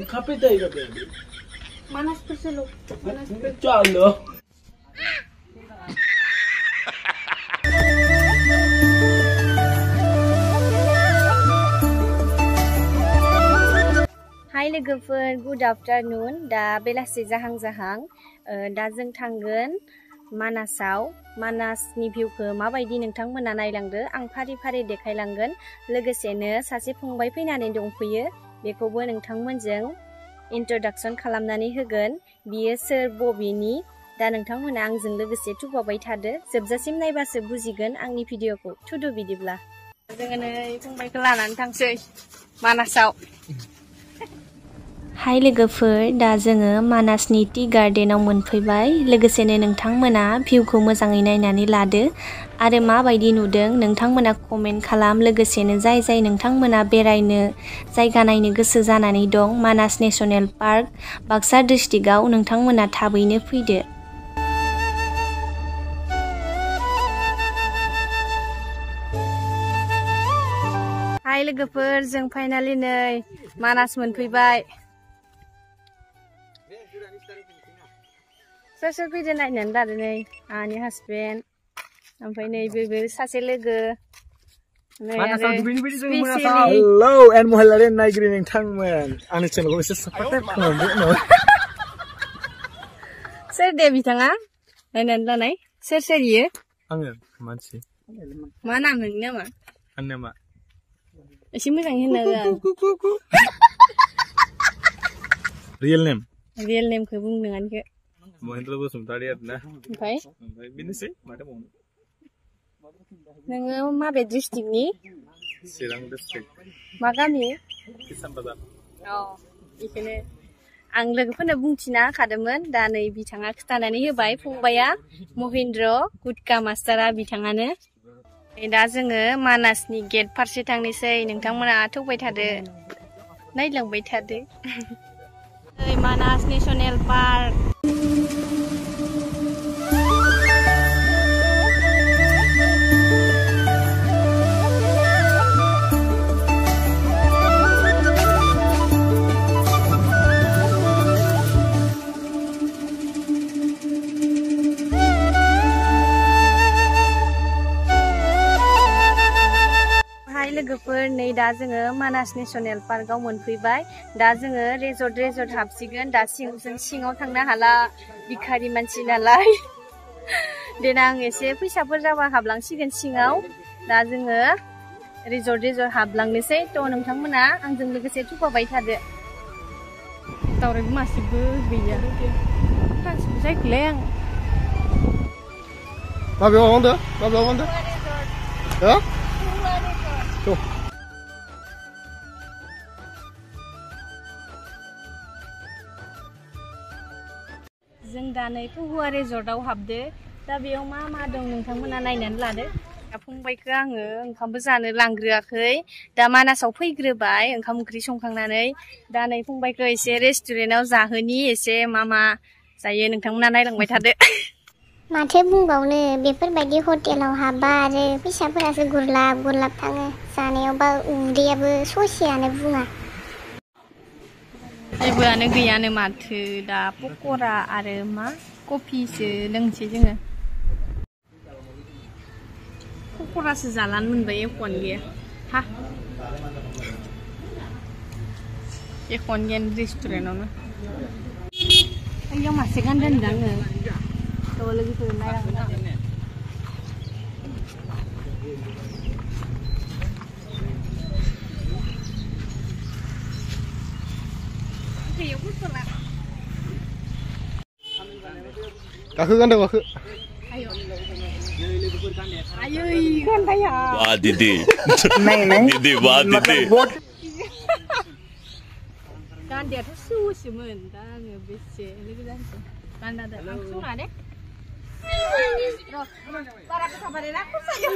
Kapit tayo ka, baby. Manas pa sila. Manas pa. Chalo. Hi लोगोफोर, good afternoon. दा बेलासि जाहां दा जों थांगोन मानासाव। मानासनि भिउखौ माबायदि नोंथांमोना नायलांदो आं फारि फारि देखायलांगोन। लोगोसेनो सासे फंबाय फैनानै दंफैयो, बेखौबो नोंथांमोनजों इंट्रोडक्शन खालामनानै होगोन। बियो सोर बबेनि। दा नोंथांमोना आंजों लोगोसे थुफाबाय थादो, जोबजासिम नायबासो बुजिगोन आंनि भिडिअखौ। थुदो बिदिब्ला। जोङो नै फंबायखौ लानानै थांसै मानासाव। हाय लोगोफोर, दा जोङो मानासनि टी गार्डेनाव मोनफैबाय। लोगोसेनो नोंथांमोना भिउखौ मोजाङै नायनानै लादो आरो माबायदि नुदों नोंथांमोना कमेन्ट खालाम। लोगोसेनो जाय नोंथांमोना बेरायनो जायगा नायनो गोसो जानानै दं मानास नेशनेल पार्क बाक्सा डिस्ट्रिक्टआव, नोंथांमोना थाबैनो फैदो। हाय लोगोफोर, जों फाइनालि नै मानास मोनफैबाय। सोर फैदो नायनानै लादो नै आंनि हासबेन्ड, ओमफ्राय नै बेबो सासे लोगो। हेलौ एन्ड महिलारि नायगिरि नोंथांमोन, आंनि चेनेलखौ एसे साबसक्राइब खालामदो। सोर दे बिथाङा नायनानै लानाय? सोर इयो? आङो मानसि। मा नाम नोंनि नामा? आंनि नामा एसे मोजाङै होनना हो। Real name? रियेल नेमखौ बुंदों आंखौ। महेन्द्र बसुमतारी आरोना। ओमफ्राय बेनोसै माथो बुंनो। नोङो माबे डिस्ट्रिक्टनि? चिरां डिस्ट्रिक्ट। मा गामि? किसान बाजार। बेखौनो आं लोगोफोरनो बुंथिना होखादोंमोन। दा नै बिथाङा खिथानानै होबाय, फंबाया महेन्द्र गुटका मास्टारा बिथाङानो। दा जोङो मानासनि गेट फारसे थांनोसै, नोंथांमोना थौबाय थादो, नायलांबाय थादो। मानास नेशनेल पार्क। लोगोफोर, नै दा जोङो मानास नेशनेल पार्कआव मोनफैबाय। दा जोङो रेजर्ट हाबसिगोन। दा जों सिङाव थांनो हाला, भिखारि मानसि नालाय। देनां एसे फैसाफोर जाबा हाबलांसिगोन सिङाव। दा जोङो रेजर्ट हाबलांनोसै। थ' नोंथांमोना आंजों लोगोसे थुफाबाय थादो। दावरायबो मासेबो गैया। थांसिबो जायखौलाय आं। माबेयाव होनदो? जों दा नै फुहुवा रेजर्टआव हाबदो। दा बेयाव मा दं नोंथांमोना नायनानै लादो। दा फंबायखौ आङो ओंखामबो जानो लांग्रोआखै, दा मानासाव फैग्रोबाय ओंखाम ओंख्रि संखांनानै। दा नै फंबायखौ एसे रेस्टुरेन्टआव जाहोनि, एसे मा जायो नोंथांमोना नायलांबाय थादो। माथो बुंबावनो, बेफोरबायदि हटेलाव हाबबा आरो फैसाफोरासो गुरलाब थाङो। जानायावबा उदैयाबो ससेयानो बुङा। जेबोआनो गैयानो माथो। दा पक'रा आरो कफिसो लोंसै जोङो। पक'रासो जालानो मोनबाय, एख'आनो गैया। एख'आनो गैया रेस्टुरेन्टआवनो। ओइयाव मासे गान दोनदों आङो। थ' लोगोफोर नायलांगोन। गाखो गान्दों गाखो। आयै गान्दाया। वाह दीदी। दीदी वाह दीदी। गान्दायाथ' सुसोमोन। दा आङो बेसे लोगो जानोसै गान्दादो आं सुङा दे। बारा खोथा ना खसायो।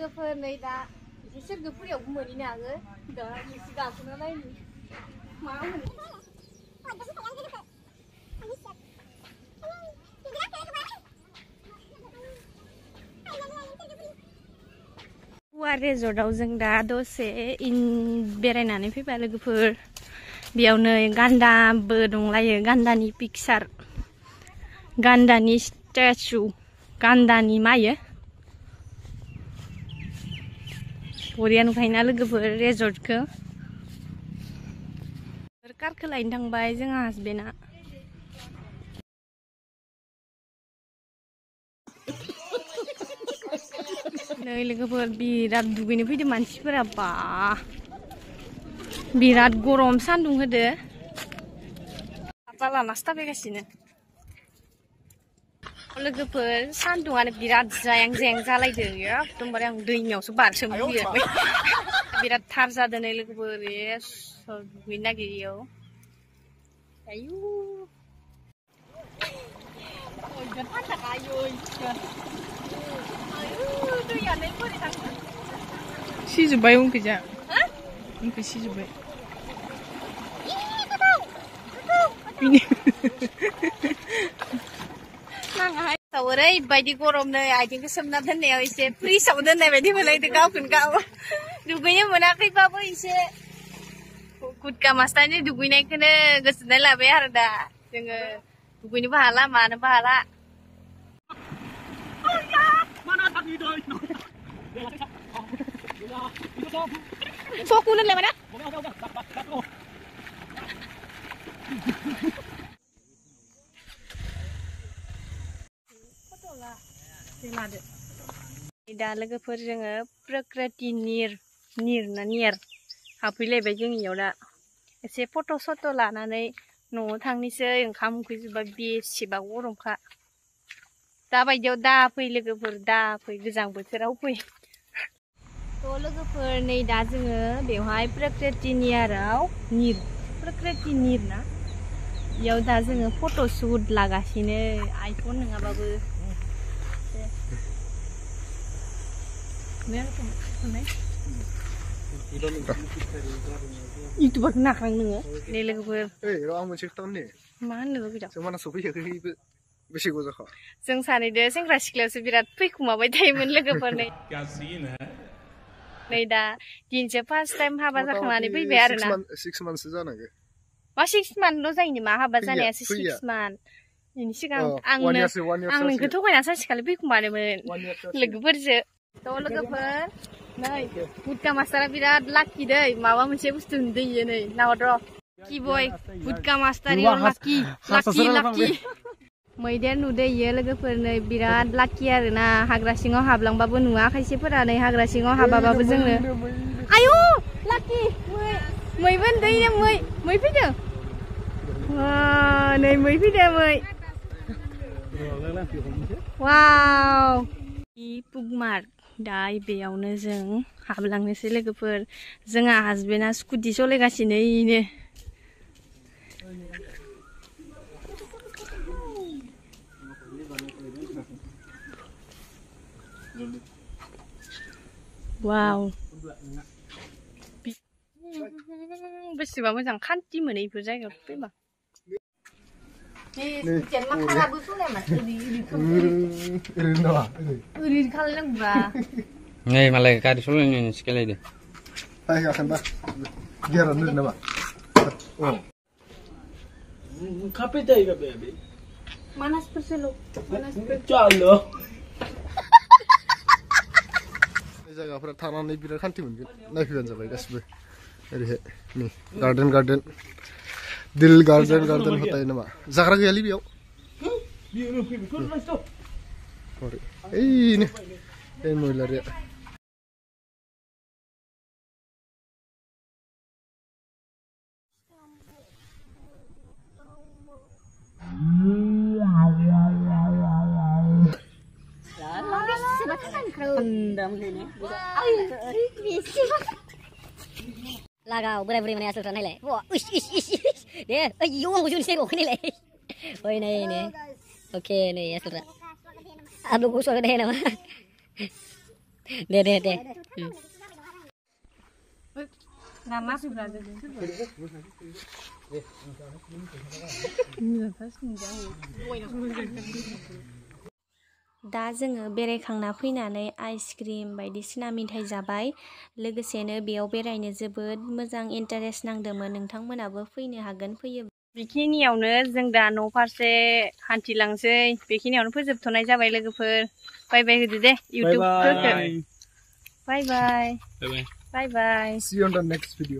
लोगोफोर नै दा एसे सोरगोफुरियाव मोनहैनो हागो दा एसे गाखोना नायनि मा मोनो गुवार रेजर्टआव जों दा दसे बेरायनानै फैबाय लोगोफोर बेयावनो गान्दाबो दंलायो गान्दानि पिकचार गान्दानि स्टेचु गान्दानि मायो बरिया नुखायोना लोगोफोर रेजर्टखौ कारखौ लायनो थांबाय जोंहा हासबेन्डआ नै लोगोफोर बिराद दुगैनो फैदों मानसिफोरा बा बिराद गरम सान्दुं होदो लानासो थाबायगासिनो लोगोफोर सान्दुंआनो बिराद जायां जायां जालायदों एकदमबारे आं दैमायावसो बारसोम फैबाय बिराद थार जादों नै लोगोफोर दुगैनो नागिरियाव आयु सिजोब्बाय उनखैजा उनखै सिजोब्बाय ओरैबायदि गरम नै आथिंखौ सोमना दोननायाव एसे फ्रिजआव दोननाय बायदि मोनलायदों गावखौनो गाव दुगैनो मोनाखैबाबो एसे गुदका मास्टारनि दुगैनायखौनो गोजोननाय लाबाय आरो दा जोङो दुगैनोबो हाला मानोबो हाला सकुन होनलाय माना दा लोगोफोर जोङो प्रकृति निर हाबफैलायबाय जोंनियाव दा एसे फट' सट' लानानै न'आव थांनोसै ओंखाम उखैजोबा बेसेबा गरमखा दाबायदियाव दा फै लोगोफोर दा फै गोजां बोथोराव फै थ' लोगोफोर नै दा जोङो बेवहाय प्रकृति निर ना बेयाव दा जोङो फट' शुट लागासिनो आइफन नङाबाबो इउटुबार नाख्रां नोङो दे लोगोफोर आं मोनसे खोथा होननो मा होननो लुगैदों जों मानासाव फैयाखै बेसे गोबाव जाखो जों सानैदो सेंग्रा सिख्लायावसो बिराद फैखुमाबाय थायोमोन लोगोफोर नै दा दिनैसो फार्स्ट टाइम हाबा जाखांनानै फैबाय आरो ना 6 मान्थसो जानांगौ मा 6 मान्थल' जायो नामा हाबा जानायासो 6 मान्थ बेनि सिगां आं नोंखौ थगायना सानसेखालि फैखुमादोंमोन लोगोफोरजो थ' लोगोफोर नै गुदका मास्टारा बिराद लाखि दै माबा मोनसे बुस्थु नुदों नै नाहर र' कि बय गुदका मास्टार इयर लाखि मैदेर नुदो इयो लोगोफोर नै बिराद लाखि आरो ना हाग्रा सिङाव हाबलांबाबो नुवा खायसेफोरा नै हाग्रा सिङाव हाबाबाबो जोंनो आयु लाखि मैबो नुदों मै फैदों नै मै फैदों मै वाव पुगमार्क दा बेयावनो जों हाबलांनोसै लोगोफोर जोंहा हासबेन्डआ स्कुटि सालायगासिनो इनो वाव बेसेबा मोजां खान्थि मोनो बेफोर जायगायाव फैबा नै मालाय गारि सालायनो सिखायलायदो गाखोनबा गियारा दोन नामा Kape tayo ka, baby. Manas pa sila. Chalo. जायगाफोरा थानानै बिराद खान्थि मोनगोन नायफैबानो जाबाय गासिबो ओरैहाय नै गार्डेन दिल गार्डेन होताय नामा जाग्रा गैयालै बेयाव ओइनो ओइ मयलारिया Lagau berai-berai mana asal tanah le. Wah, ish. Deh, ayo aku jun sero ni le. Oh ini. Okey ni asal. Aduh gusok dah nama. दे Nama दा जोङो बेरायखांना फैनानै आइसक्रिम बायदिसिना मिथाइ जाबाय लोगोसेनो बेयाव बेरायनो जोबोद मोजां इन्टारेस्ट नांदोंमोन नोंथांमोनाबो फैनो हागोन फैयो बेखिनियावनो जों दा न' फारसे हान्थिलांसै बेखिनियावनो फोजोबथ'नाय जाबाय लोगोफोर बाय बाय होदो दे इउटिउबफोरखौ bye bye See you on the next video.